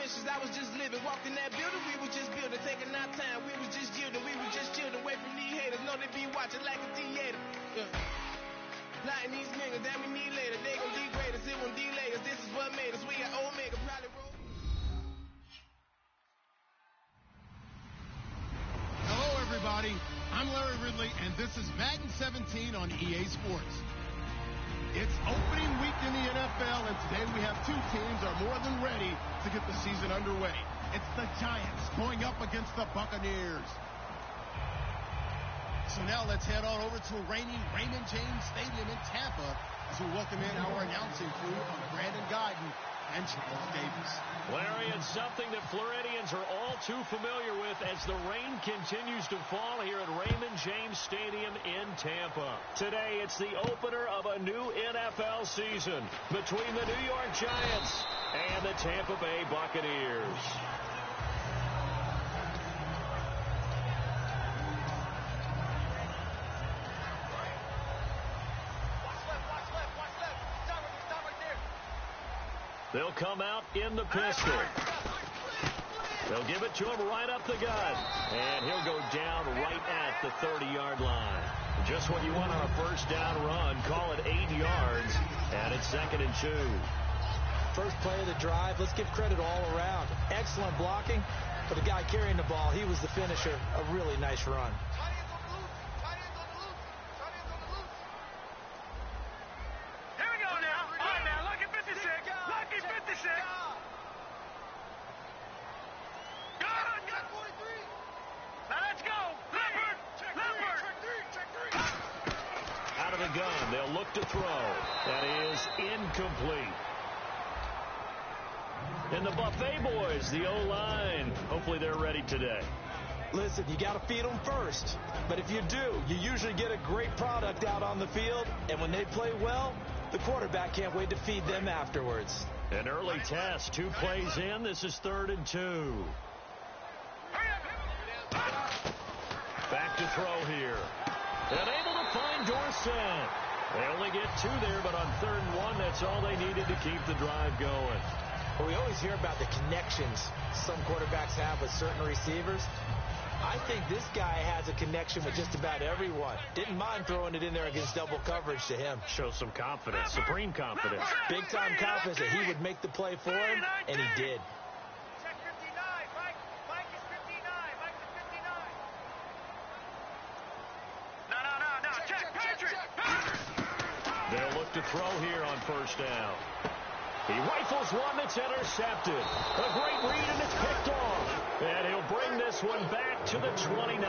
wishes, I was just living. Walked in that building, we was just building. Taking our time, we was just yielding. We was just chilling away from these haters. Know they be watching like a theater. Plotting these niggas that we need later. They gon' degrade us, it won't delay us. This is what made us. We got Omega, probably roll. Hello, everybody. I'm Larry Ridley, and this is Madden 17 on EA Sports. It's opening week in the NFL, and today we have two teams that are more than ready to get the season underway. It's the Giants going up against the Buccaneers. So now let's head on over to rainy Raymond James Stadium in Tampa as we welcome in our announcing crew of Brandon Guyton and Charles Davis. Larry, it's something that Floridians are all too familiar with as the rain continues to fall here at Raymond James Stadium in Tampa. Today, it's the opener of a new NFL season between the New York Giants and the Tampa Bay Buccaneers. They'll come out in the pistol. They'll give it to him right up the gut. And he'll go down right at the 30-yard line. Just what you want on a first down run. Call it 8 yards. And it's 2nd and 2. First play of the drive. Let's give credit all around. Excellent blocking. For the guy carrying the ball, he was the finisher. A really nice run. Gun. They'll look to throw. That is incomplete. And the Buffet boys, the O-line, hopefully they're ready today. Listen, you got to feed them first. But if you do, you usually get a great product out on the field. And when they play well, the quarterback can't wait to feed them afterwards. An early test. 2 plays in. This is 3rd and 2. Back to throw here. And able to find Dorsett. They only get 2 there, but on 3rd and 1, that's all they needed to keep the drive going. Well, we always hear about the connections some quarterbacks have with certain receivers. I think this guy has a connection with just about everyone. Didn't mind throwing it in there against double coverage to him. Shows some confidence, supreme confidence. Big-time confidence that he would make the play for him, and he did. They'll look to throw here on first down. He rifles one that's intercepted. A great read, and it's picked off. And he'll bring this one back to the 29.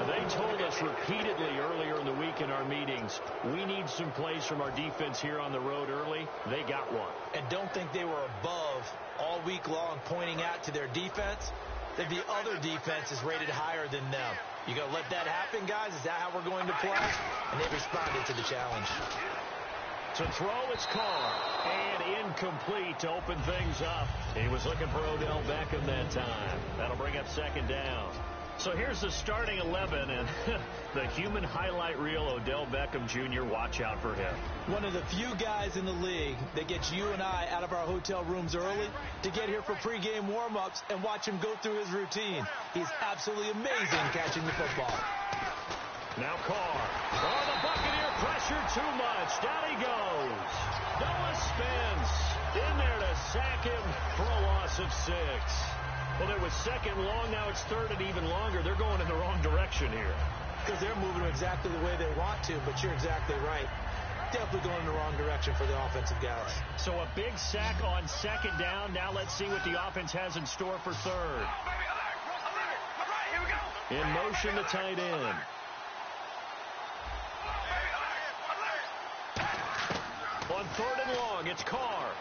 They told us repeatedly earlier in the week in our meetings, we need some plays from our defense here on the road early. They got one. And don't think they were above all week long pointing out to their defense that the other defense is rated higher than them. You going to let that happen, guys? Is that how we're going to play? And they responded to the challenge. To throw, it's Carr. And incomplete to open things up. He was looking for Odell Beckham that time. That'll bring up 2nd down. So here's the starting 11, and the human highlight reel, Odell Beckham Jr., watch out for him. One of the few guys in the league that gets you and I out of our hotel rooms early to get here for pregame warm-ups and watch him go through his routine. He's absolutely amazing catching the football. Now Carr. Oh, the Buccaneer pressure too much. Down he goes. Noah Spence in there to sack him for a loss of 6. Well, there was 2nd long. Now it's 3rd and even longer. They're going in the wrong direction here. Because they're moving exactly the way they want to, but you're exactly right. Definitely going in the wrong direction for the offensive guys. So a big sack on 2nd down. Now let's see what the offense has in store for 3rd. In motion, the tight end. On 3rd and long, it's Carr.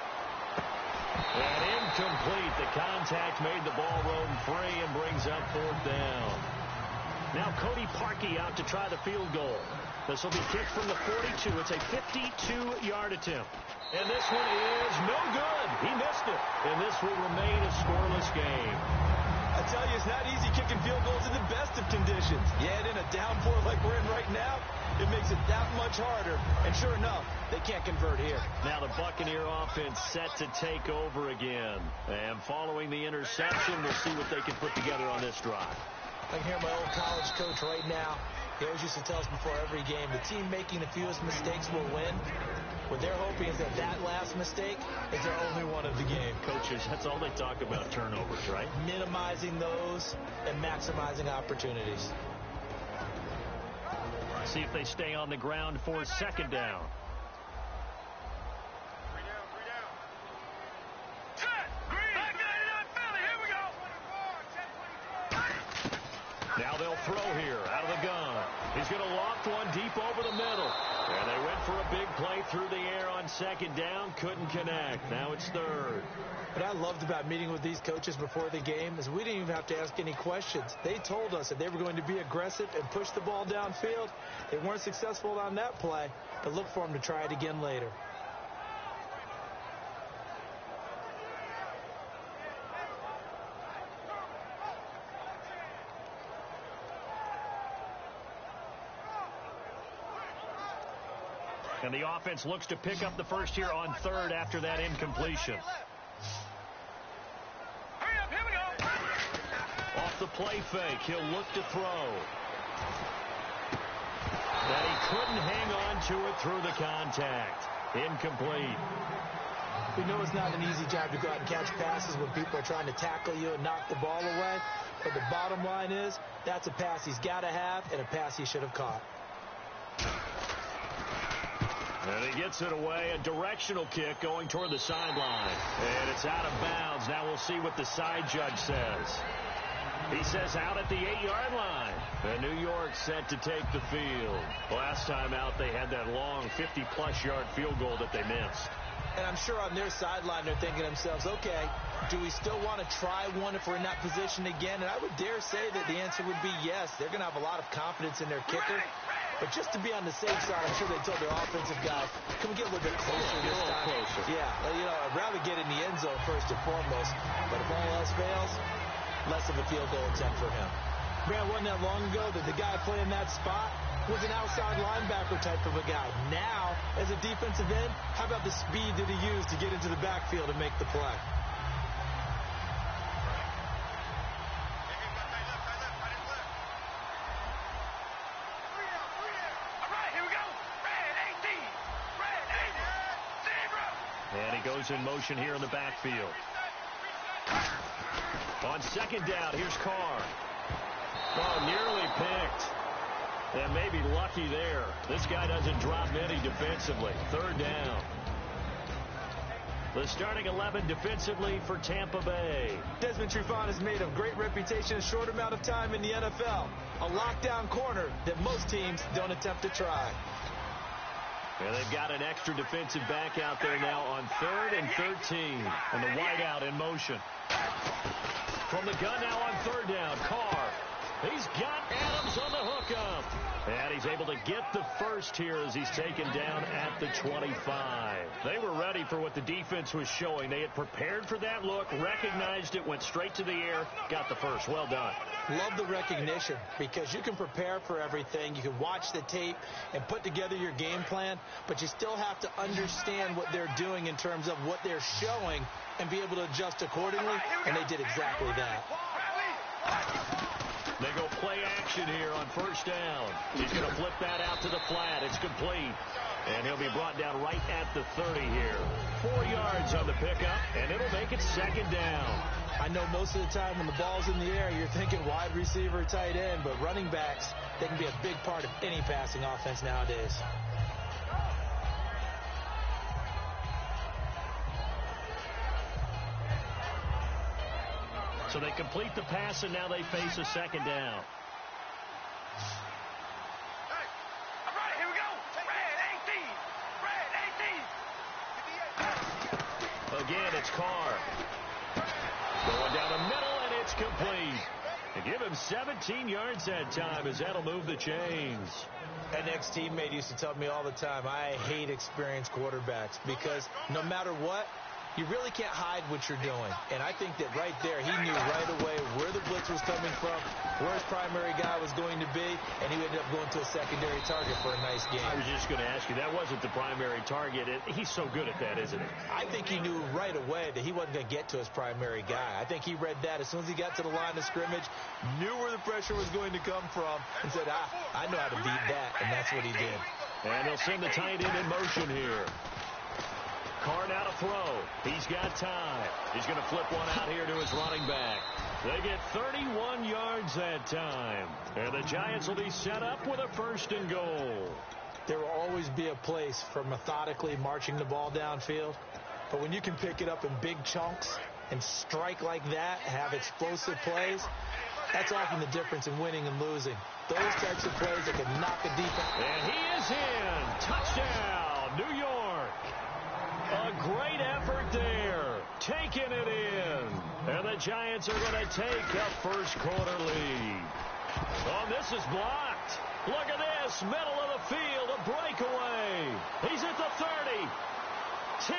And incomplete. The contact made the ball roam free and brings up 4th down. Now Cody Parkey out to try the field goal. This will be kicked from the 42. It's a 52-yard attempt. And this one is no good. He missed it. And this will remain a scoreless game. I tell you, it's not easy kicking field goals in the best of conditions. Yeah, and in a downpour like we're in right now, it makes it that much harder. And sure enough, they can't convert here. Now the Buccaneer offense set to take over again. And following the interception, we'll see what they can put together on this drive. I can hear my old college coach right now. He always used to tell us before every game, the team making the fewest mistakes will win. What they're hoping is that that last mistake is their only one of the game. Coaches, that's all they talk about, turnovers, right? Minimizing those and maximizing opportunities. See if they stay on the ground for second down. Now they'll throw here out of the gun. He's going to loft one deep over the middle. And they went for a big play through the air on second down. Couldn't connect. Now it's third. What I loved about meeting with these coaches before the game is we didn't even have to ask any questions. They told us that they were going to be aggressive and push the ball downfield. They weren't successful on that play, but look for them to try it again later. And the offense looks to pick up the first here on third after that incompletion. Off the play fake, he'll look to throw. And he couldn't hang on to it through the contact. Incomplete. We know it's not an easy job to go out and catch passes when people are trying to tackle you and knock the ball away. But the bottom line is, that's a pass he's got to have and a pass he should have caught. And he gets it away, a directional kick going toward the sideline. And it's out of bounds. Now we'll see what the side judge says. He says out at the 8-yard line. And New York set to take the field. Last time out, they had that long 50-plus yard field goal that they missed. And I'm sure on their sideline they're thinking to themselves, okay, do we still want to try one if we're in that position again? And I would dare say that the answer would be yes. They're going to have a lot of confidence in their kicker. But just to be on the safe side, I'm sure they told their offensive guys, can we get a little bit closer this time? Closer. Yeah, you know, I'd rather get in the end zone first and foremost. But if all else fails, less of a field goal attempt for him. Man, wasn't that long ago that the guy playing that spot was an outside linebacker type of a guy. Now, as a defensive end, how about the speed that he used to get into the backfield and make the play? And he goes in motion here in the backfield. On second down, here's Carr. Oh, nearly picked. And maybe lucky there. This guy doesn't drop many defensively. Third down. The starting 11 defensively for Tampa Bay. Desmond Trufant has made a great reputation in a short amount of time in the NFL. A lockdown corner that most teams don't attempt to try. And they've got an extra defensive back out there now on 3rd and 13. And the wideout in motion. From the gun now on third down, Carr. He's got Adams on the hookup. And he's able to get the first here as he's taken down at the 25. They were ready for what the defense was showing. They had prepared for that look, recognized it, went straight to the air, got the first. Well done. Love the recognition because you can prepare for everything. You can watch the tape and put together your game plan, but you still have to understand what they're doing in terms of what they're showing and be able to adjust accordingly, and they did exactly that. They go play action here on first down. He's going to flip that out to the flat. It's complete. And he'll be brought down right at the 30 here. 4 yards on the pickup, and it'll make it second down. I know most of the time when the ball's in the air, you're thinking wide receiver, tight end, but running backs, they can be a big part of any passing offense nowadays. So they complete the pass, and now they face a second down. Again, it's Carr. Going down the middle, and it's complete. They give him 17 yards that time as that'll move the chains. An ex-teammate used to tell me all the time, I hate experienced quarterbacks because no matter what, You really can't hide what you're doing. And I think that right there, he knew right away where the blitz was coming from, where his primary guy was going to be, and he ended up going to a secondary target for a nice game. I was just going to ask you, that wasn't the primary target. He's so good at that, isn't he? I think he knew right away that he wasn't going to get to his primary guy. I think he read that as soon as he got to the line of scrimmage, knew where the pressure was going to come from, and said, I know how to beat that, and that's what he did. And they'll send the tight end in motion here. Carr now to throw. He's got time. He's going to flip one out here to his running back. They get 31 yards that time. And the Giants will be set up with a 1st and goal. There will always be a place for methodically marching the ball downfield. But when you can pick it up in big chunks and strike like that, have explosive plays, that's often the difference in winning and losing. Those types of plays that can knock a defense. And he is in. Touchdown, New York. A great effort there, taking it in. And the Giants are going to take a first-quarter lead. Oh, this is blocked. Look at this, middle of the field, a breakaway. He's at the 30, 10,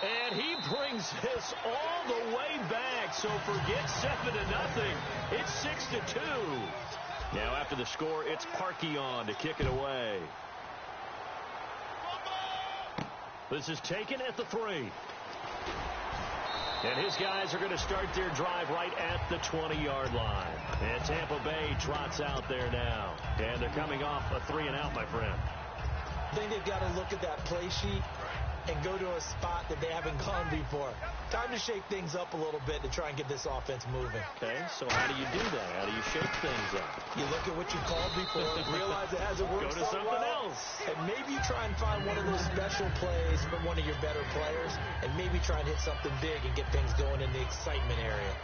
and he brings this all the way back. So forget 7-0. It's 6-2. Now after the score, it's Parkey on to kick it away. This is taken at the 3. And his guys are going to start their drive right at the 20-yard line. And Tampa Bay trots out there now. And they're coming off a 3-and-out, my friend. I think they've got to look at that play sheet and go to a spot that they haven't gone before. Time to shake things up a little bit to try and get this offense moving. Okay, so how do you do that? How do you shake things up? You look at what you called before, realize it hasn't worked Go to so something well, else. and maybe you try and find one of those special plays from one of your better players, and maybe try and hit something big and get things going in the excitement area.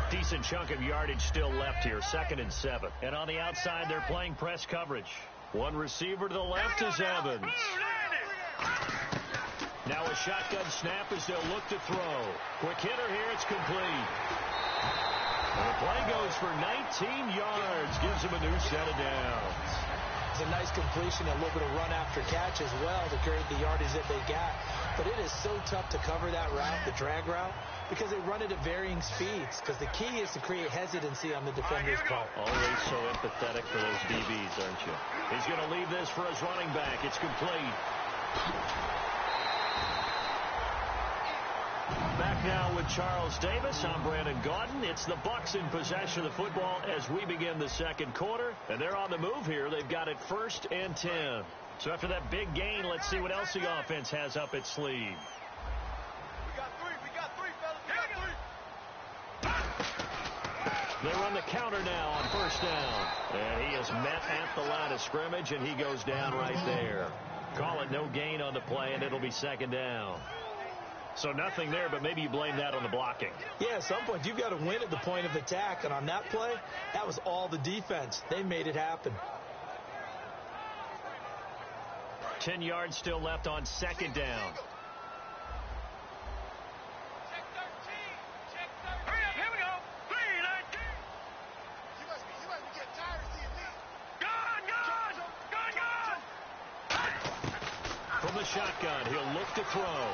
Decent chunk of yardage still left here, 2nd and 7. And on the outside, they're playing press coverage. One receiver to the left is Evans. Now a shotgun snap as they'll look to throw. Quick hitter here, it's complete. And the play goes for 19 yards, gives him a new set of downs. It's a nice completion, a little bit of run after catch as well to create the yardage that they got. But it is so tough to cover that route, the drag route, because they run it at varying speeds. Because the key is to create hesitancy on the defender's part. Always so empathetic for those DBs, aren't you? He's going to leave this for his running back. It's complete. Back now with Charles Davis. I'm Brandon Gaudin. It's the Bucs in possession of the football as we begin the 2nd quarter. And they're on the move here. They've got it 1st and 10. So after that big gain, let's see what else the offense has up its sleeve. We got three, fellas. We got 3. They run the counter now on 1st down. And he is met at the line of scrimmage, and he goes down right there. Call it no gain on the play, and it'll be 2nd down. So nothing there, but maybe you blame that on the blocking. Yeah, at some point you've got to win at the point of attack, and on that play, that was all the defense. They made it happen. 10 yards still left on 2nd down. Check 13. Hurry up, here we go. 3-19. You must be getting tired of seeing me. Gone. From the shotgun, he'll look to throw.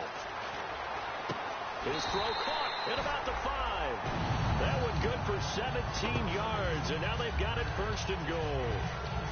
His throw caught at about the 5. That one good for 17 yards, and now they've got it 1st and goal.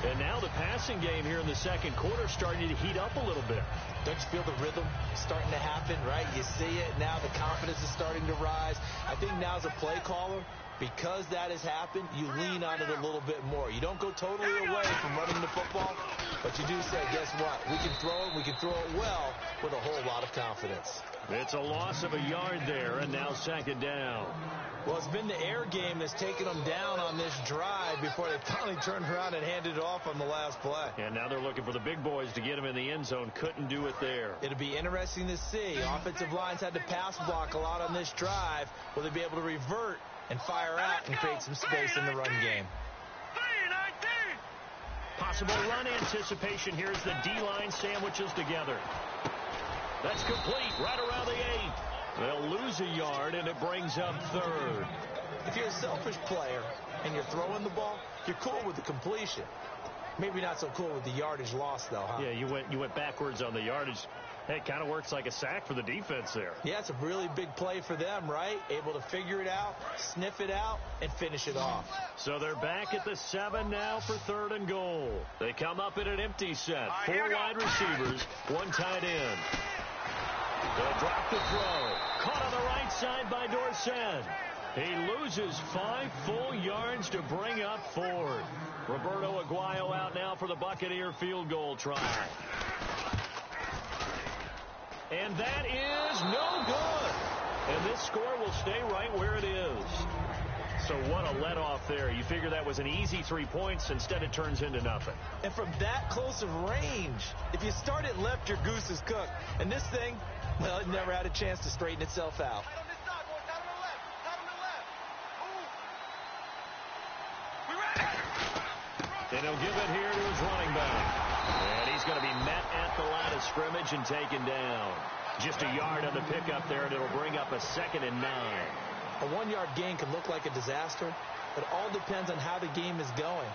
And now the passing game here in the 2nd quarter starting to heat up a little bit. Don't you feel the rhythm starting to happen, right? You see it now. The confidence is starting to rise. I think now as a play caller, because that has happened, you lean on it a little bit more. You don't go totally away from running the football, but you do say, guess what? We can throw it. We can throw it well with a whole lot of confidence. It's a loss of a yard there, and now 2nd down. Well, it's been the air game that's taken them down on this drive before they finally turned around and handed it off on the last play. And now they're looking for the big boys to get him in the end zone. Couldn't do it there. It'll be interesting to see. Offensive lines had to pass block a lot on this drive. Will they be able to revert and fire out and create some space in the run game? Possible run anticipation. Here's the D-line sandwiches together. That's complete right around the 8. They'll lose a yard, and it brings up third. If you're a selfish player and you're throwing the ball, you're cool with the completion. Maybe not so cool with the yardage loss, though, huh? Yeah, you went backwards on the yardage. Hey, it kind of works like a sack for the defense there. Yeah, it's a really big play for them, right? Able to figure it out, sniff it out, and finish it off. So they're back at the 7 now for 3rd and goal. They come up in an empty set. 4 wide receivers, 1 tight end. They'll drop the throw. Caught on the right side by Dorsett. He loses 5 full yards to bring up 4th. Roberto Aguayo out now for the Buccaneer field goal try. And that is no good. And this score will stay right where it is. So what a let-off there. You figure that was an easy 3 points. Instead, it turns into nothing. And from that close of range, if you start it left, your goose is cooked. And this thing, well, it never had a chance to straighten itself out. And he'll give it here to his running back. And he's going to be met at the line of scrimmage and taken down. Just a yard on the pickup there, and it'll bring up a 2nd and 9. A 1-yard gain can look like a disaster. It all depends on how the game is going.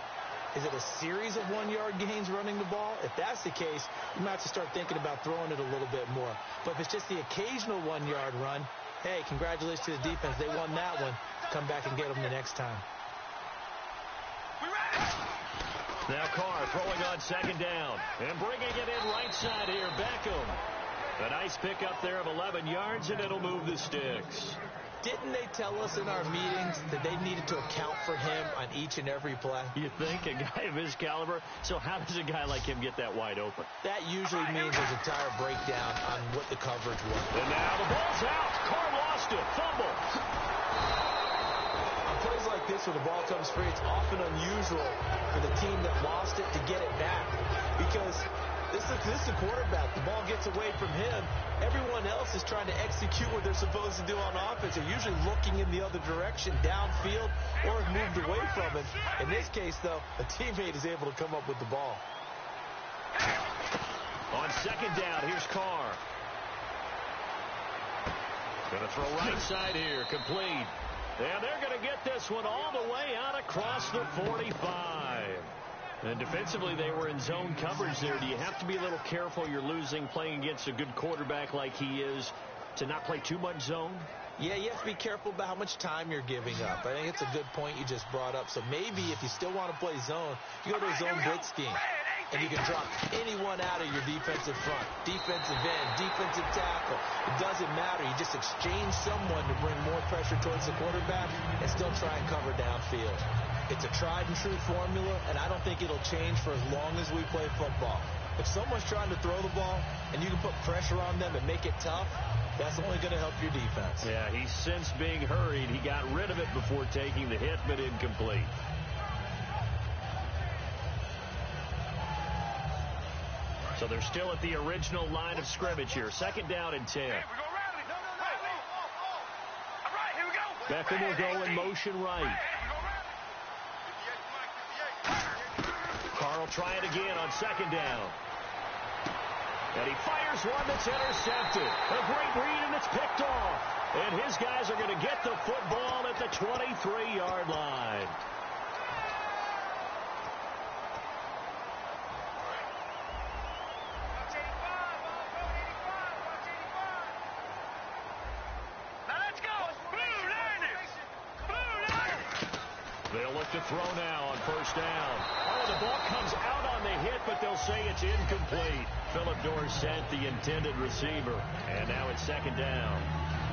Is it a series of 1-yard gains running the ball? If that's the case, you might have to start thinking about throwing it a little bit more. But if it's just the occasional 1-yard run, hey, congratulations to the defense. They won that one. Come back and get them the next time. Now Carr throwing on 2nd down. And bringing it in right side here, Beckham. A nice pickup there of 11 yards, and it'll move the sticks. Didn't they tell us in our meetings that they needed to account for him on each and every play? You think? A guy of his caliber? So how does a guy like him get that wide open? That usually means there's a tire breakdown on what the coverage was. And now the ball's out. Carr lost it. Fumble. On plays like this where the ball comes free, it's often unusual for the team that lost it to get it back. Because this is the quarterback. The ball gets away from him. Everyone else is trying to execute what they're supposed to do on offense. They're usually looking in the other direction, downfield, or have moved away from him. In this case, though, a teammate is able to come up with the ball. On 2nd down, here's Carr. Going to throw right side here, complete. And they're going to get this one all the way out across the 45. And defensively, they were in zone coverage there. Do you have to be a little careful? You're losing playing against a good quarterback like he is to not play too much zone? Yeah, you have to be careful about how much time you're giving up. I think it's a good point you just brought up. So maybe if you still want to play zone, you go to a zone blitz scheme. And you can drop anyone out of your defensive front. Defensive end, defensive tackle. It doesn't matter. You just exchange someone to bring more pressure towards the quarterback and still try and cover downfield. It's a tried and true formula, and I don't think it'll change for as long as we play football. If someone's trying to throw the ball and you can put pressure on them and make it tough, that's only going to help your defense. Yeah, he's since being hurried. He got rid of it before taking the hit, but incomplete. So they're still at the original line of scrimmage here. 2nd down and 10. Beckham will go in motion right. Carr will try it again on 2nd down. And he fires one that's intercepted. A great read, and it's picked off. And his guys are going to get the football at the 23-yard line. They'll look to throw now on 1st down. Oh, the ball comes out on the hit, but they'll say it's incomplete. Philip Dorsett, the intended receiver. And now it's 2nd down.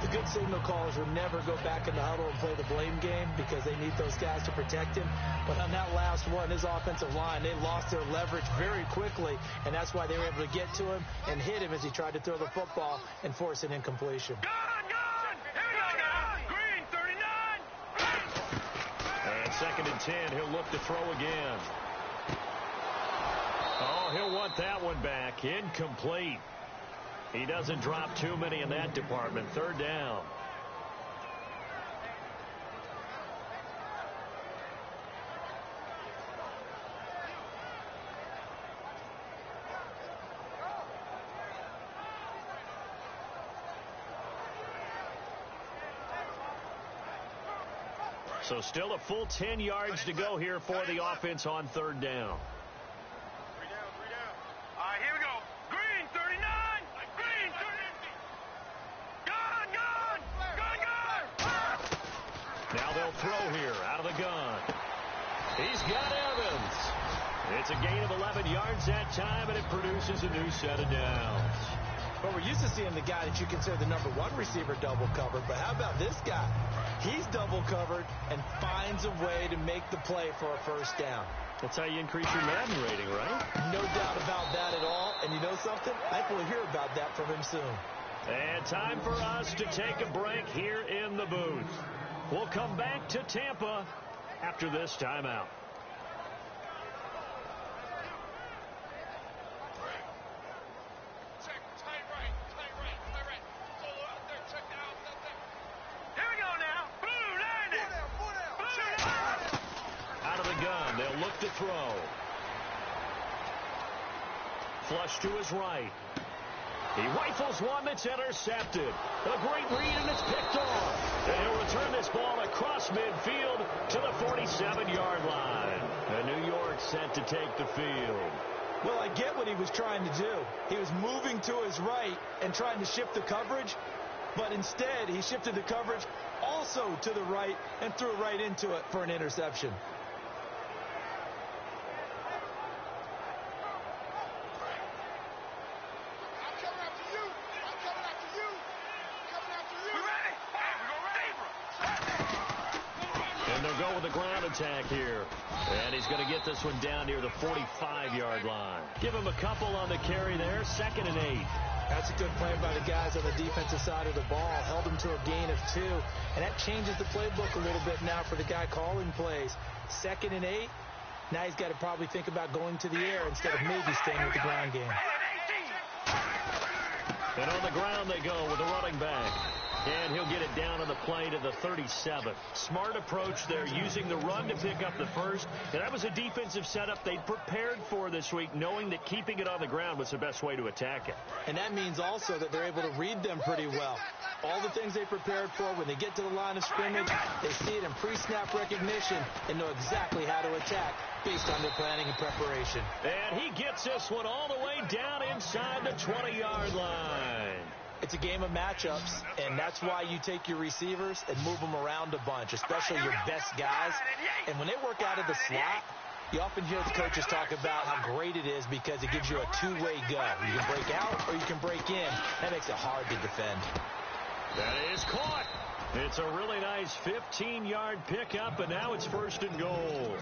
The good signal callers will never go back in the huddle and play the blame game because they need those guys to protect him. But on that last one, his offensive line, they lost their leverage very quickly, and that's why they were able to get to him and hit him as he tried to throw the football and force an incompletion. And 2nd and 10, he'll look to throw again. Oh, he'll want that one back. Incomplete. He doesn't drop too many in that department. 3rd down. So still a full 10 yards to go here for the offense on third down. 3 down, 3 down. All right, here we go. Green, 39. Green, 30. Gun. Now they'll throw here out of the gun. He's got Evans. It's a gain of 11 yards that time, and it produces a new set of downs. Well, we're used to seeing the guy that you consider the number one receiver double covered, but how about this guy? He's double covered and finds a way to make the play for a first down. That's how you increase your Madden rating, right? No doubt about that at all. And you know something? I think we'll hear about that from him soon. And time for us to take a break here in the booth. We'll come back to Tampa after this timeout. They'll look to throw. Flush to his right. He rifles one that's intercepted. A great read, and it's picked off. And he'll return this ball across midfield to the 47-yard line. And New York set to take the field. Well, I get what he was trying to do. He was moving to his right and trying to shift the coverage. But instead, he shifted the coverage also to the right and threw right into it for an interception. Go with the ground attack here. And he's going to get this one down near the 45-yard line. Give him a couple on the carry there. 2nd and 8. That's a good play by the guys on the defensive side of the ball. Held him to a gain of 2. And that changes the playbook a little bit now for the guy calling plays. 2nd and 8. Now he's got to probably think about going to the air instead of maybe staying with the ground game. And on the ground they go with the running back. And he'll get it down on the play to the 37. Smart approach there, using the run to pick up the first. And that was a defensive setup they'd prepared for this week, knowing that keeping it on the ground was the best way to attack it. And that means also that they're able to read them pretty well. All the things they prepared for, when they get to the line of scrimmage, they see it in pre-snap recognition and know exactly how to attack based on their planning and preparation. And he gets this one all the way down inside the 20-yard line. It's a game of matchups, and that's why you take your receivers and move them around a bunch, especially your best guys. And when they work out of the slot, you often hear the coaches talk about how great it is because it gives you a two-way go. You can break out or you can break in. That makes it hard to defend. That is caught. It's a really nice 15-yard pickup, and now it's 1st and goal.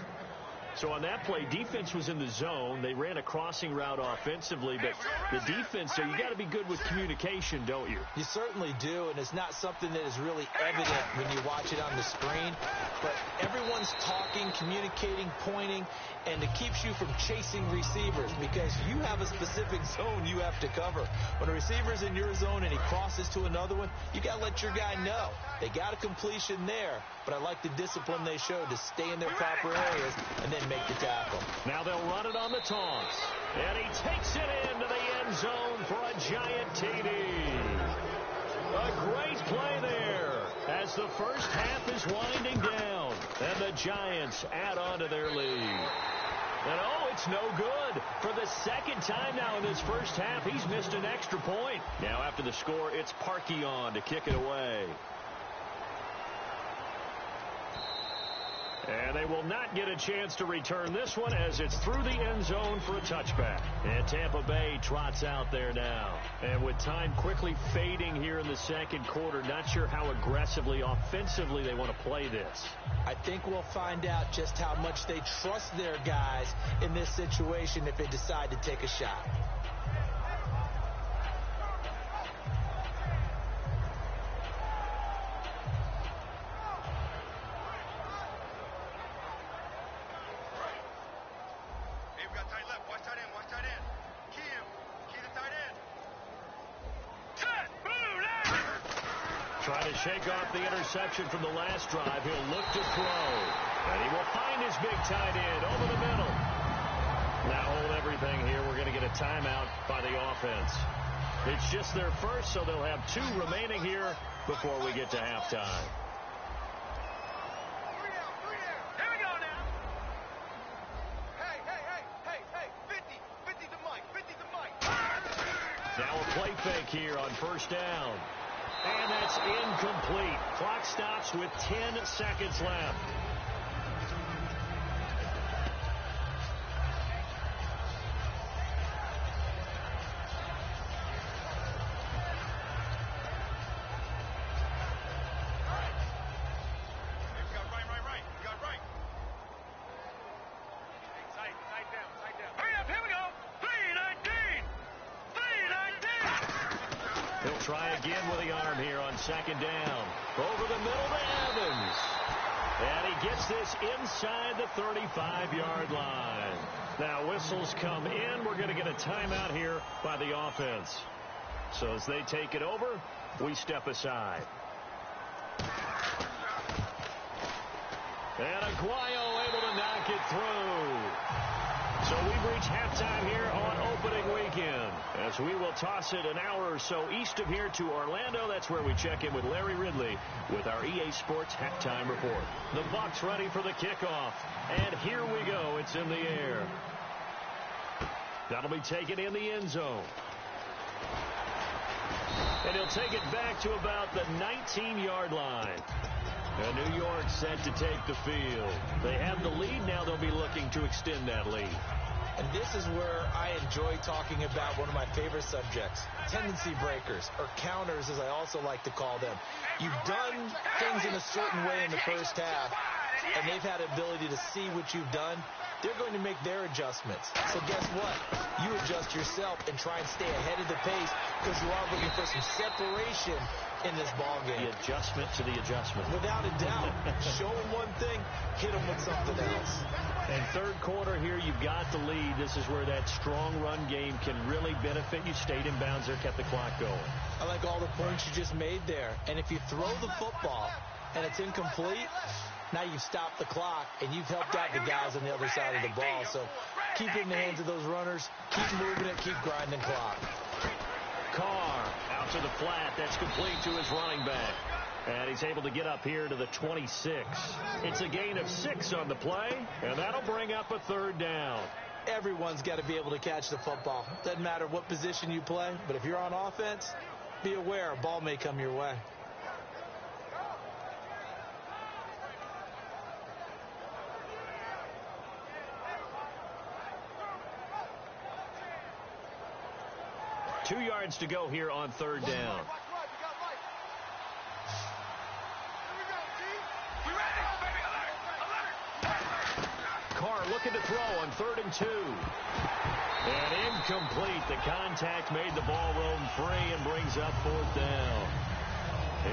So on that play, defense was in the zone. They ran a crossing route offensively, but the defense, so you got to be good with communication, don't you? You certainly do, and it's not something that is really evident when you watch it on the screen. But everyone's talking, communicating, pointing, and it keeps you from chasing receivers because you have a specific zone you have to cover. When a receiver's in your zone and he crosses to another one, you got to let your guy know. They got a completion there, but I like the discipline they showed to stay in their proper areas and then make the tackle. Now they'll run it on the toss. And he takes it into the end zone for a giant TD. A great play there as the first half is winding down. And the Giants add on to their lead. And oh, it's no good. For the second time now in this first half, he's missed an extra point. Now after the score, it's Parkey on to kick it away. And they will not get a chance to return this one as it's through the end zone for a touchback. And Tampa Bay trots out there now. And with time quickly fading here in the second quarter, not sure how aggressively, offensively they want to play this. I think we'll find out just how much they trust their guys in this situation if they decide to take a shot. Trying to shake off the interception from the last drive. He'll look to throw. And he will find his big tight end over the middle. Now hold everything here. We're going to get a timeout by the offense. It's just their first, so they'll have 2 remaining here before we get to halftime. play fake here on first down. And that's incomplete. Clock stops with 10 seconds left. Try again with the arm here on second down. Over the middle to Evans. And he gets this inside the 35-yard line. Now whistles come in. We're going to get a timeout here by the offense. So as they take it over, we step aside. And Aguayo able to knock it through. So we've reached halftime here on opening weekend, as we will toss it an hour or so east of here to Orlando. That's where we check in with Larry Ridley with our EA Sports halftime report. The Bucs ready for the kickoff, and here we go. It's in the air. That'll be taken in the end zone. And he'll take it back to about the 19-yard line. And New York set to take the field. They have the lead. Now they'll be looking to extend that lead. And this is where I enjoy talking about one of my favorite subjects, tendency breakers, or counters as I also like to call them. You've done things in a certain way in the first half, and they've had ability to see what you've done. They're going to make their adjustments. So guess what? You adjust yourself and try and stay ahead of the pace because you are looking for some separation in this ball game. The adjustment to the adjustment. Without a doubt. Show them one thing, hit them with something else. And third quarter here, you've got the lead. This is where that strong run game can really benefit you. Stayed in bounds there, kept the clock going. I like all the points you just made there. And if you throw the football and it's incomplete, now you've stopped the clock and you've helped out the guys on the other side of the ball. So keep it in the hands of those runners. Keep moving it. Keep grinding clock. Carr out to the flat. That's complete to his running back. And he's able to get up here to the 26. It's a gain of 6 on the play, and that'll bring up a third down. Everyone's got to be able to catch the football. Doesn't matter what position you play, but if you're on offense, be aware a ball may come your way. Two yards to go here on third down. Carr looking to throw on 3rd and 2. And incomplete. The contact made the ball roam free and brings up 4th down.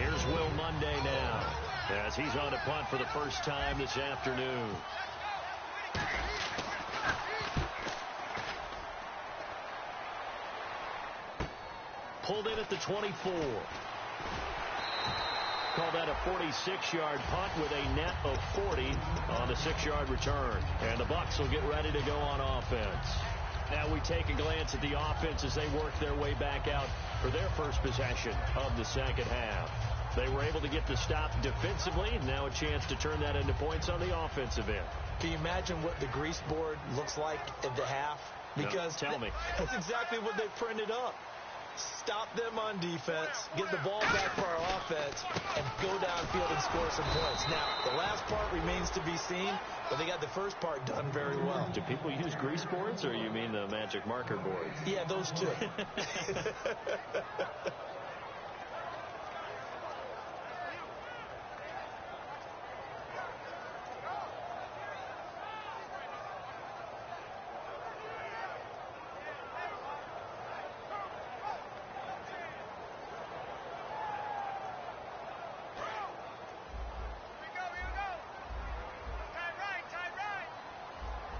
Here's Will Monday now as he's on a punt for the first time this afternoon. Pulled in at the 24. Call that a 46-yard punt with a net of 40 on the 6-yard return. And the Bucs will get ready to go on offense. Now we take a glance at the offense as they work their way back out for their first possession of the second half. They were able to get the stop defensively. Now a chance to turn that into points on the offensive end. Can you imagine what the grease board looks like at the half? Because no, tell me. That's exactly what they printed up. Stop them on defense, get the ball back for our offense, and go downfield and score some points. Now, the last part remains to be seen, but they got the first part done very well. Do people use grease boards, or you mean the magic marker boards? Yeah, those two.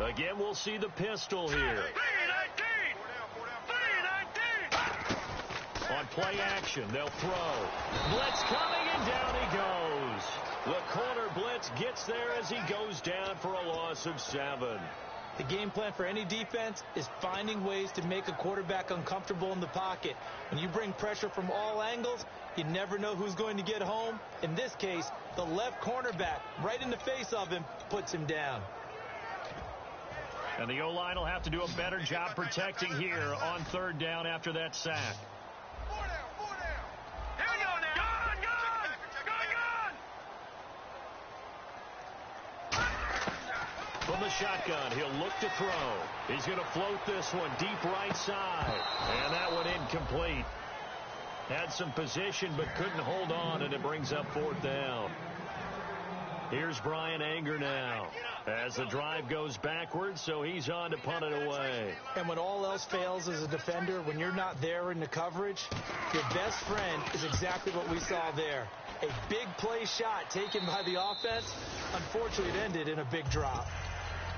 Again, we'll see the pistol here. On play action, they'll throw. Blitz coming, and down he goes. The corner blitz gets there as he goes down for a loss of 7. The game plan for any defense is finding ways to make a quarterback uncomfortable in the pocket. When you bring pressure from all angles, you never know who's going to get home. In this case, the left cornerback, right in the face of him, puts him down. And the O-line will have to do a better job protecting here on 3rd down after that sack. From the shotgun, he'll look to throw. He's going to float this one deep right side. And that one incomplete. Had some position but couldn't hold on, and it brings up 4th down. Here's Brian Anger now as the drive goes backwards, so he's on to punt it away. And when all else fails as a defender, when you're not there in the coverage, your best friend is exactly what we saw there. A big play shot taken by the offense. Unfortunately, it ended in a big drop.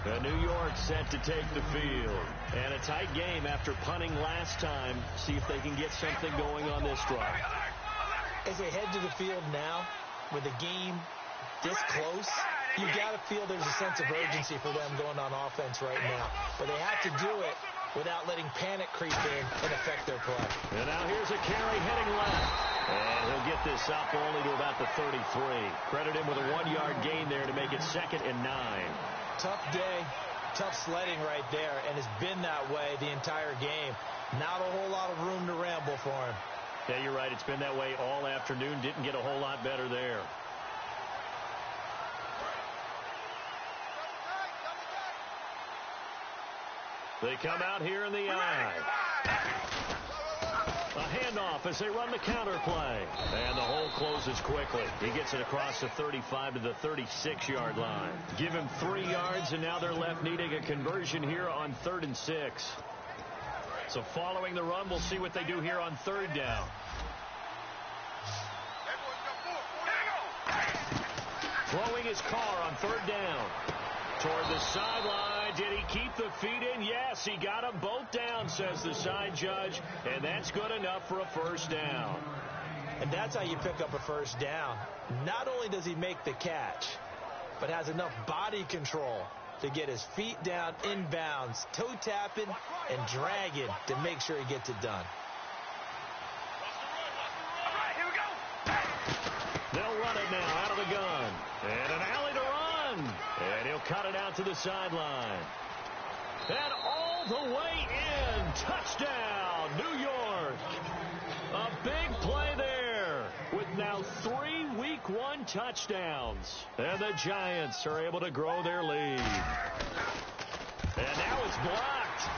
And New York set to take the field. And a tight game after punting last time. See if they can get something going on this drive. As they head to the field now, with the game this close, you got to feel there's a sense of urgency for them going on offense right now. But they have to do it without letting panic creep in and affect their play. And now here's a carry heading left. And he'll get this up only to about the 33. Credit him with a 1-yard gain there to make it 2nd and 9. Tough day, tough sledding right there, and it's been that way the entire game. Not a whole lot of room to ramble for him. Yeah, you're right. It's been that way all afternoon. Didn't get a whole lot better there. They come out here in the eye. A handoff as they run the counter play. And the hole closes quickly. He gets it across the 35 to the 36-yard line. Give him 3 yards, and now they're left needing a conversion here on 3rd and 6. So following the run, we'll see what they do here on 3rd down. Throwing his car on 3rd down. Toward the sideline. Did he keep the feet in? Yes, he got them both down, says the side judge. And that's good enough for a 1st down. And that's how you pick up a 1st down. Not only does he make the catch, but has enough body control to get his feet down inbounds, toe tapping and dragging to make sure he gets it done. They'll run it now out of the gun. And an alley to run. And he'll cut it out to the sideline. And all the way in. Touchdown, New York. A big play there with now 3 Week 1 touchdowns. And the Giants are able to grow their lead. And now it's blocked.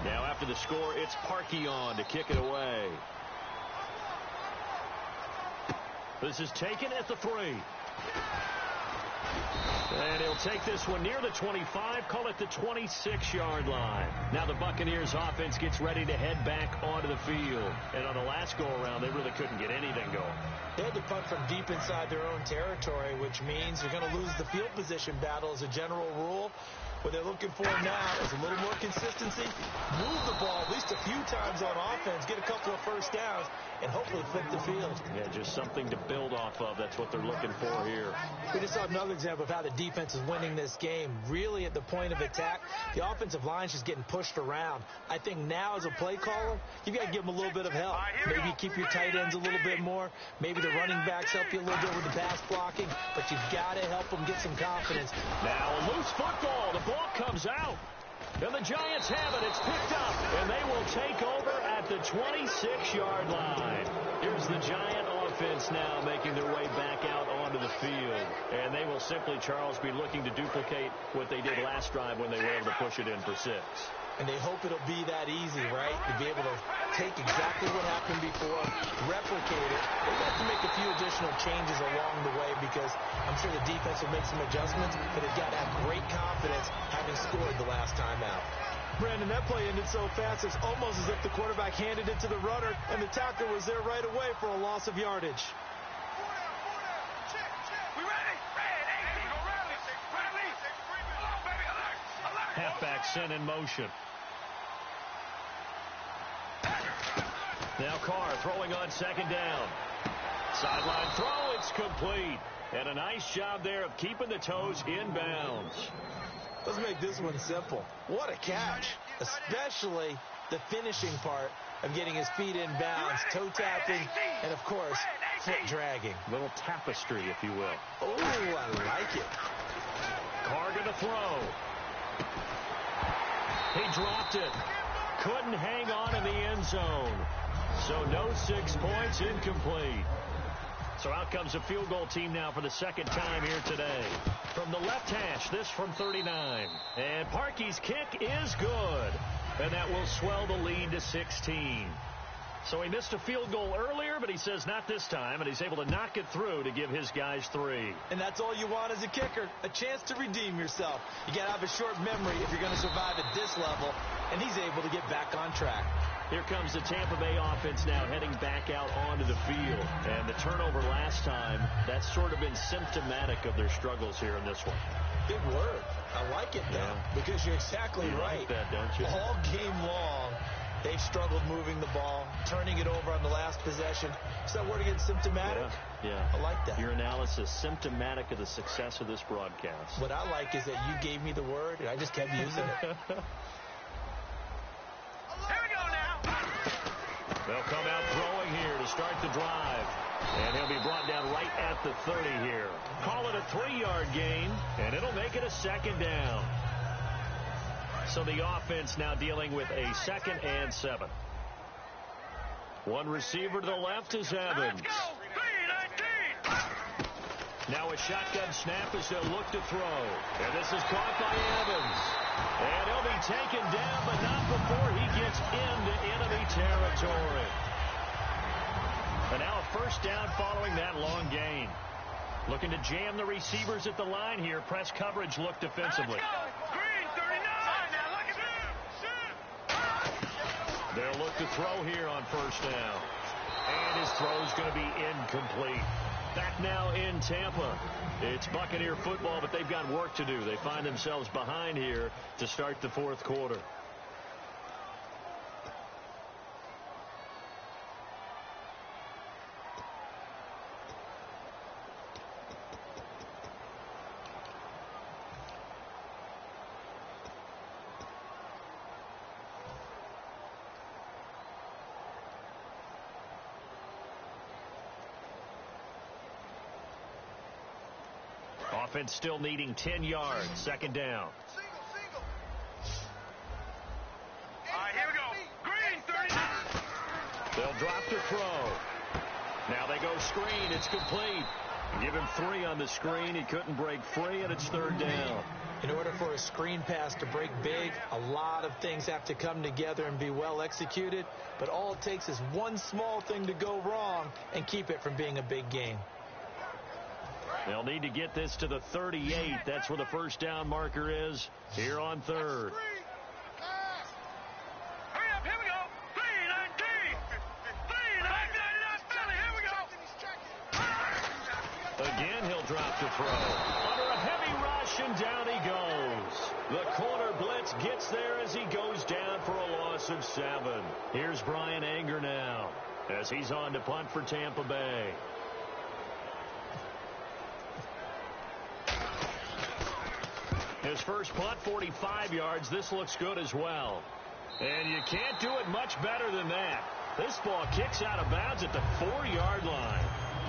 Now after the score, it's Parkey on to kick it away. This is taken at the 3. And he'll take this one near the 25, call it the 26-yard line. Now the Buccaneers offense gets ready to head back onto the field. And on the last go-around, they really couldn't get anything going. They had to punt from deep inside their own territory, which means you're going to lose the field position battle as a general rule. What they're looking for now is a little more consistency, move the ball at least a few times on offense, get a couple of 1st downs, and hopefully flip the field. Yeah, just something to build off of. That's what they're looking for here. We just saw another example of how the defense is winning this game. Really at the point of attack, the offensive line's just getting pushed around. I think now as a play caller, you've got to give them a little bit of help. Maybe you keep your tight ends a little bit more. Maybe the running backs help you a little bit with the pass blocking. But you've got to help them get some confidence. Now a loose football. The ball comes out. And the Giants have it. It's picked up. And they will take over at the 26-yard line. Here's the Giant offense now making their way back out onto the field. And they will simply, Charles, be looking to duplicate what they did last drive when they were able to push it in for 6. And they hope it'll be that easy, right? To be able to take exactly what happened before, replicate it. They've got to make a few additional changes along the way because I'm sure the defense will make some adjustments, but they've got to have great confidence having scored the last time out. Brandon, that play ended so fast, it's almost as if the quarterback handed it to the runner, and the tackler was there right away for a loss of yardage. We ready? Halfback sent in motion. Now Carr throwing on 2nd down. Sideline throw, it's complete. And a nice job there of keeping the toes inbounds. Let's make this one simple. What a catch, especially the finishing part of getting his feet in bounds, toe tapping, and of course, foot dragging. Little tapestry, if you will. Oh, I like it. Carr gonna throw. He dropped it. Couldn't hang on in the end zone. So no 6 points, incomplete. So out comes a field goal team now for the second time here today. From the left hash, this from 39. And Parkey's kick is good. And that will swell the lead to 16. So he missed a field goal earlier, but he says not this time, and he's able to knock it through to give his guys 3. And that's all you want as a kicker, a chance to redeem yourself. You got to have a short memory if you're going to survive at this level, and he's able to get back on track. Here comes the Tampa Bay offense now heading back out onto the field. And the turnover last time, that's sort of been symptomatic of their struggles here in this one. Big word. I like it, though, because you're exactly right. Like that, don't you? All game long, they've struggled moving the ball, turning it over on the last possession. Is that word again, symptomatic? Yeah. I like that. Your analysis, symptomatic of the success of this broadcast. What I like is that you gave me the word, and I just kept using it. Here we go now. They'll come out throwing here to start the drive. And he'll be brought down right at the 30 here. Call it a 3-yard gain, and it'll make it a second down. So the offense now dealing with a 2nd and 7. One receiver to the left is Evans. Let's go. 3-19. Now a shotgun snap as they'll look to throw. And this is caught by Evans. And he'll be taken down, but not before he gets into enemy territory. And now a first down following that long gain. Looking to jam the receivers at the line here. Press coverage look defensively. Let's go. Green 39. Now look at this. They'll look to throw here on first down. And his throw's going to be incomplete. Back now in Tampa. It's Buccaneer football, but they've got work to do. They find themselves behind here to start the fourth quarter. Offense still needing 10 yards. Second down. All right, here we go. Green 39. They'll drop to throw. Now they go screen. It's complete. Give him 3 on the screen. He couldn't break free, and it's third down. In order for a screen pass to break big, a lot of things have to come together and be well executed. But all it takes is one small thing to go wrong and keep it from being a big gain. They'll need to get this to the 38. That's where the first down marker is here on third. Hurry up, here we go. 3-19. 3-19. Here we go. Again, he'll drop to throw. Under a heavy rush, and down he goes. The corner blitz gets there as he goes down for a loss of 7. Here's Brian Anger now as he's on to punt for Tampa Bay. His first punt, 45 yards. This looks good as well. And you can't do it much better than that. This ball kicks out of bounds at the 4-yard line.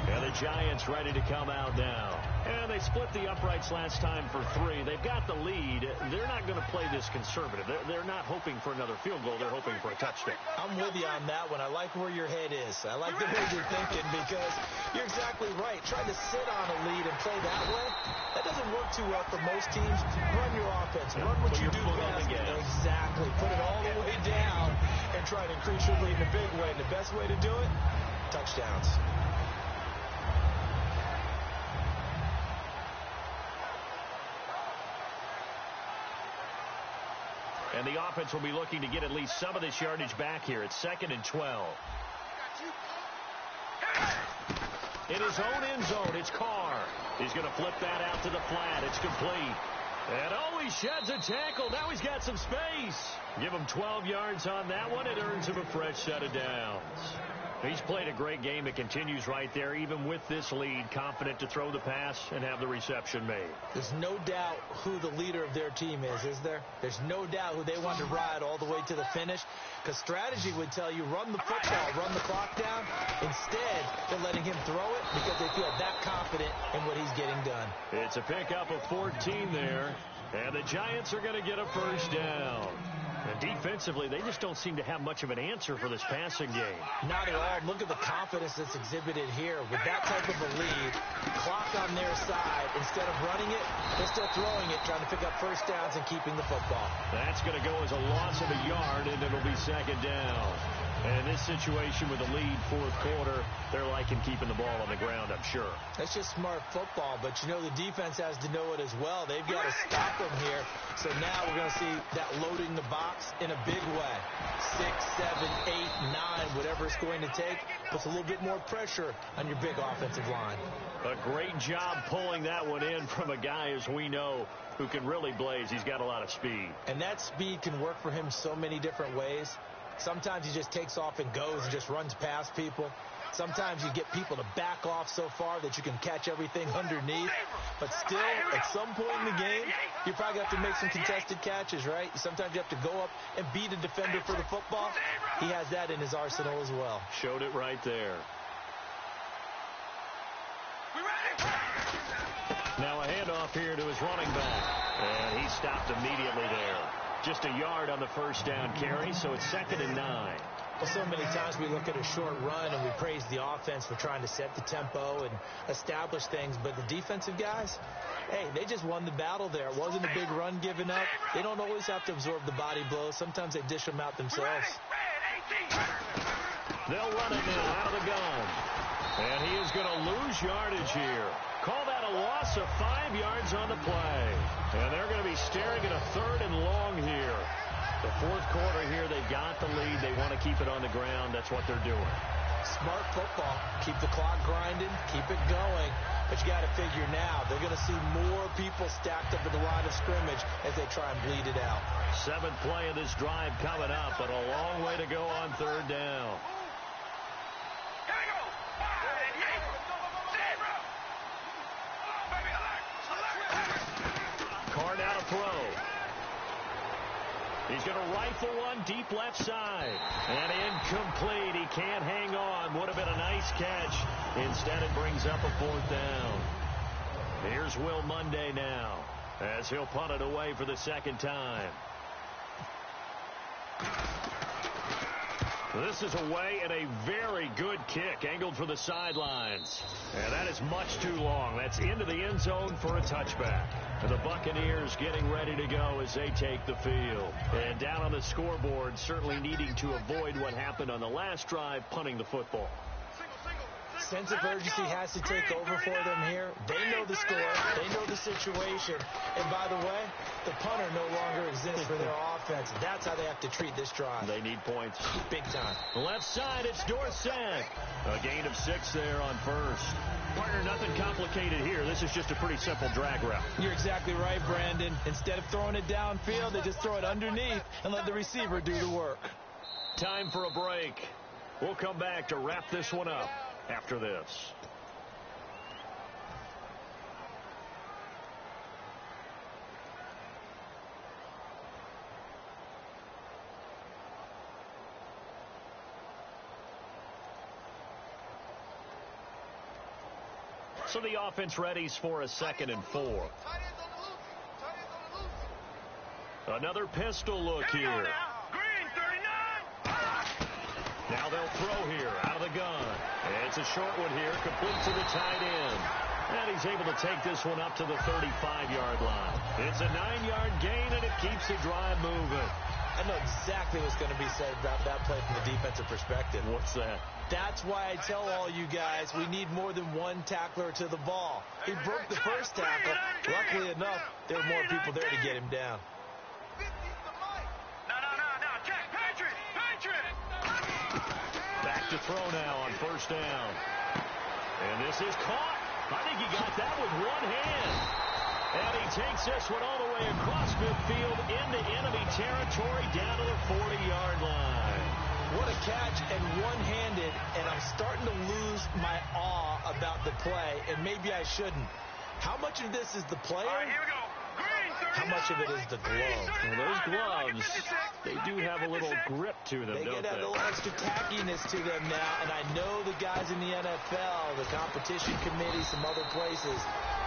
And the Giants ready to come out now. And they split the uprights last time for 3. They've got the lead. They're not going to play this conservative. They're not hoping for another field goal. They're hoping for a touchdown. I'm with you on that one. I like where your head is. I like the way you're thinking because you're exactly right. Trying to sit on a lead and play that way, that doesn't work too well for most teams. Run your offense. Run what you do best. Exactly. Put it all the way down and try to increase your lead in a big way. And the best way to do it, touchdowns. And the offense will be looking to get at least some of this yardage back here. It's 2nd and 12. In his own end zone, it's Carr. He's going to flip that out to the flat. It's complete. And he sheds a tackle. Now he's got some space. Give him 12 yards on that one. It earns him a fresh set of downs. He's played a great game. It continues right there, even with this lead, confident to throw the pass and have the reception made. There's no doubt who the leader of their team is there? There's no doubt who they want to ride all the way to the finish, because strategy would tell you run the football, run the clock down. Instead, they're letting him throw it because they feel that confident in what he's getting done. It's a pickup of 14 there, and the Giants are going to get a first down. And defensively, they just don't seem to have much of an answer for this passing game. Not at all. Look at the confidence that's exhibited here. With that type of a lead, clock on their side, instead of running it, they're still throwing it, trying to pick up first downs and keeping the football. That's going to go as a loss of a yard, and it'll be second down. And in this situation with a lead fourth quarter, they're liking keeping the ball on the ground, I'm sure. That's just smart football, but you know the defense has to know it as well. They've got to stop them here. So now we're going to see that loading the box in a big way. 6, 7, 8, 9, whatever it's going to take, puts a little bit more pressure on your big offensive line. A great job pulling that one in from a guy, as we know, who can really blaze. He's got a lot of speed. And that speed can work for him so many different ways. Sometimes he just takes off and goes and just runs past people. Sometimes you get people to back off so far that you can catch everything underneath. But still, at some point in the game, you probably have to make some contested catches, right? Sometimes you have to go up and beat a defender for the football. He has that in his arsenal as well. Showed it right there. Now a handoff here to his running back. And he stopped immediately there. Just a yard on the first down carry, so it's 2nd and 9. Well, so many times we look at a short run and we praise the offense for trying to set the tempo and establish things, but the defensive guys, hey, they just won the battle there. It wasn't a big run given up. They don't always have to absorb the body blows. Sometimes they dish them out themselves. They'll run it now out of the gun. And he is going to lose yardage here. Call that a loss of 5 yards on the play. And they're going to be staring at a 3rd and long here. The fourth quarter here, they've got the lead. They want to keep it on the ground. That's what they're doing. Smart football. Keep the clock grinding. Keep it going. But you got to figure now, they're going to see more people stacked up at the line of scrimmage as they try and bleed it out. 7th play of this drive coming up, but a long way to go on 3rd down. Carr now to throw. He's going to rifle one deep left side. And incomplete. He can't hang on. Would have been a nice catch. Instead, it brings up a 4th down. Here's Will Monday now as he'll punt it away for the 2nd time. This is away and a very good kick angled for the sidelines. And that is much too long. That's into the end zone for a touchback. And the Buccaneers getting ready to go as they take the field. And down on the scoreboard, certainly needing to avoid what happened on the last drive, punting the football. Sense of urgency has to take over for them here. They know the score. They know the situation. And by the way, the punter no longer exists for their offense. That's how they have to treat this drive. They need points. Big time. Left side, it's Dorsett. A gain of 6 there on first. Partner, nothing complicated here. This is just a pretty simple drag route. You're exactly right, Brandon. Instead of throwing it downfield, they just throw it underneath and let the receiver do the work. Time for a break. We'll come back to wrap this one up after this. So the offense readies for a 2nd and 4. Another pistol look here. Now they'll throw here out of the gun. It's a short one here, complete to the tight end. And he's able to take this one up to the 35-yard line. It's a 9-yard gain, and it keeps the drive moving. I know exactly what's going to be said about that play from the defensive perspective. What's that? That's why I tell all you guys we need more than one tackler to the ball. He broke the first tackle. Luckily enough, there were more people there to get him down. Back to throw now on first down. And this is caught. I think he got that with one hand. And he takes this one all the way across midfield into enemy territory down to the 40-yard line. What a catch, and one-handed, and I'm starting to lose my awe about the play, and maybe I shouldn't. How much of this is the player? All right, here we go. Green How much of it is the glove? Well, those gloves, they do have a little grip to them, They don't get a they? little extra tackiness to them now, and I know the guys in the NFL, the competition committee, some other places,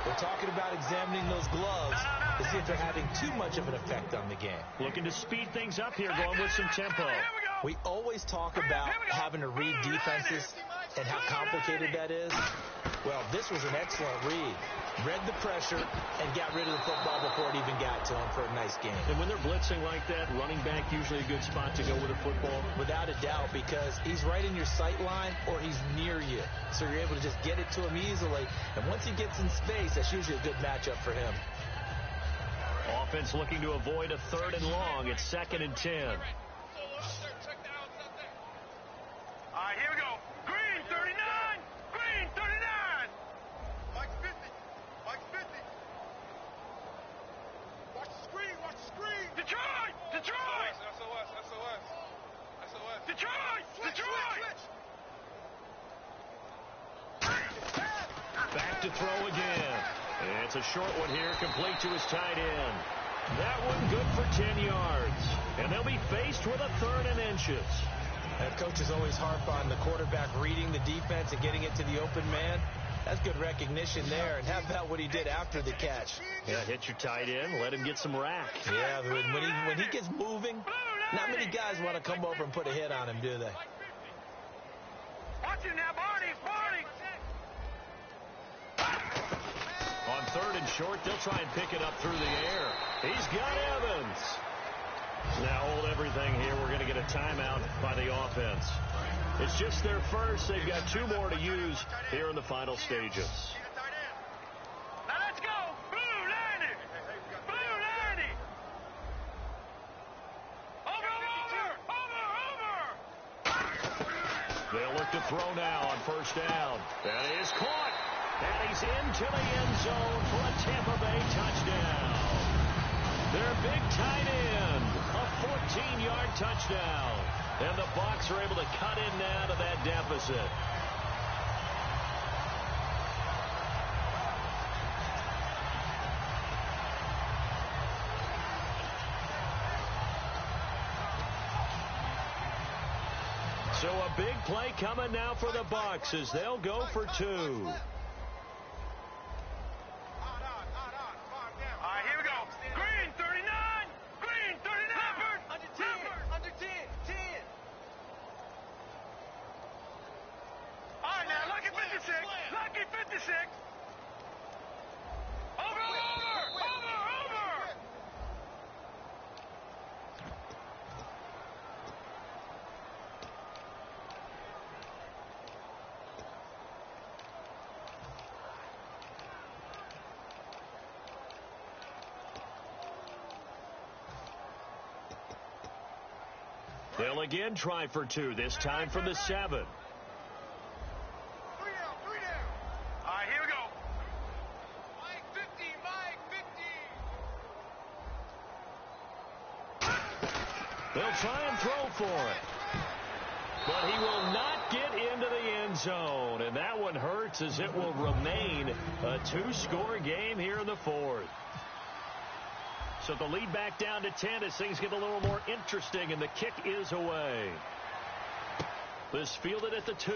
they're talking about examining those gloves to see if they're having too much of an effect on the game. Looking to speed things up here, going with some tempo. We always talk about having to read defenses and how complicated that is. Well, this was an excellent read. Read the pressure and got rid of the football before it even got to him for a nice game. And when they're blitzing like that, running back usually a good spot to go with a football? Without a doubt, because he's right in your sight line or he's near you. So you're able to just get it to him easily. And once he gets in space, that's usually a good matchup for him. Offense looking to avoid a 3rd and long. It's 2nd and 10. All right, here we go. Green 39. Green 39. Mike's 50. Mike's 50. Watch the screen. Watch the screen. Detroit. Detroit. SOS. SOS. SOS. Detroit. Detroit. Back to throw again. It's a short one here, complete to his tight end. That one good for 10 yards. And they'll be faced with a 3rd and inches. Coaches always harp on the quarterback reading the defense and getting it to the open man. That's good recognition there. And how about what he did after the catch? Yeah, hit your tight end, let him get some rack. Yeah, when he gets moving, not many guys want to come over and put a hit on him, do they? Watch him now, Barney. Barney. On 3rd and short, they'll try and pick it up through the air. He's got Evans. Now hold everything here. We're going to get a timeout by the offense. It's just their first. They've got 2 more to use here in the final stages. Now let's go. Blue landing. Blue landing. Over. They'll look to throw now on 1st down. That is caught. And he's into the end zone for a Tampa Bay touchdown. Their big tight end, a 14-yard touchdown. And the Bucs are able to cut in now to that deficit. So a big play coming now for the Bucs as they'll go for 2. They'll again try for 2, this time from the 7. 3 down. All right, here we go. Mike 50, Mike 50. They'll try and throw for it. But he will not get into the end zone. And that one hurts as it will remain a 2-score game here in the 4th. So the lead back down to 10 as things get a little more interesting, and the kick is away. This fielded at the 2.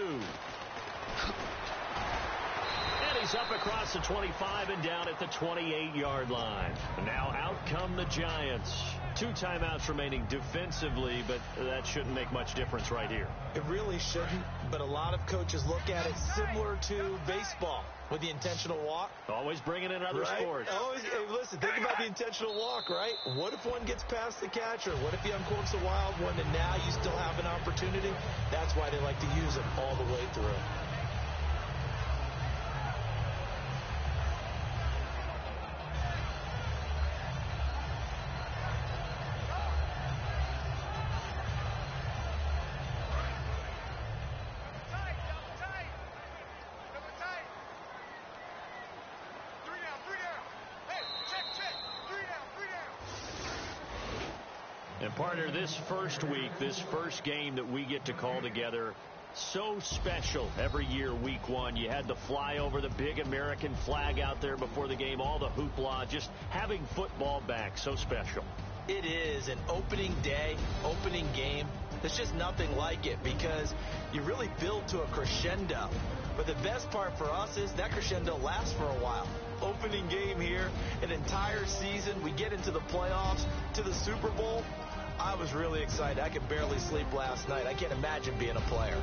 And he's up across the 25 and down at the 28-yard line. Now out come the Giants. 2 timeouts remaining defensively, but that shouldn't make much difference right here. It really shouldn't, but a lot of coaches look at it similar to baseball with the intentional walk. Always bringing in other right? sports. Always, hey, listen, think about the intentional walk, right? What if one gets past the catcher? What if he uncorks a wild one and now you still have an opportunity? That's why they like to use them all the way through. And partner, this first week, this first game that we get to call together, So special every year, week one. You had the fly over the big American flag out there before the game, all the hoopla, just having football back, so special. It is an opening day, opening game. There's just nothing like it because you really build to a crescendo. But the best part for us is that crescendo lasts for a while. Opening game here, an entire season. We get into the playoffs, to the Super Bowl. I was really excited. I could barely sleep last night. I can't imagine being a player.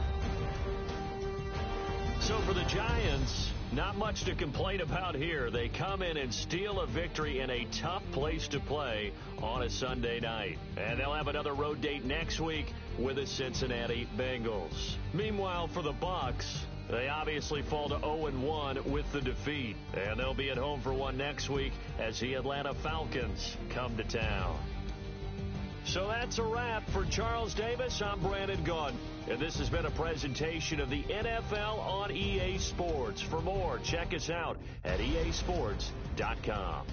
So for the Giants, not much to complain about here. They come in and steal a victory in a tough place to play on a Sunday night. And they'll have another road date next week with the Cincinnati Bengals. Meanwhile, for the Bucs, they obviously fall to 0-1 with the defeat. And they'll be at home for one next week as the Atlanta Falcons come to town. So that's a wrap. For Charles Davis, I'm Brandon Gaudin. And this has been a presentation of the NFL on EA Sports. For more, check us out at easports.com.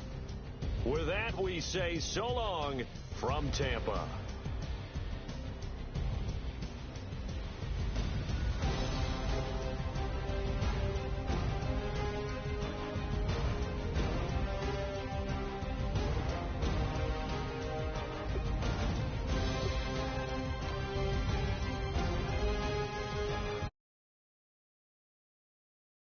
With that, we say so long from Tampa.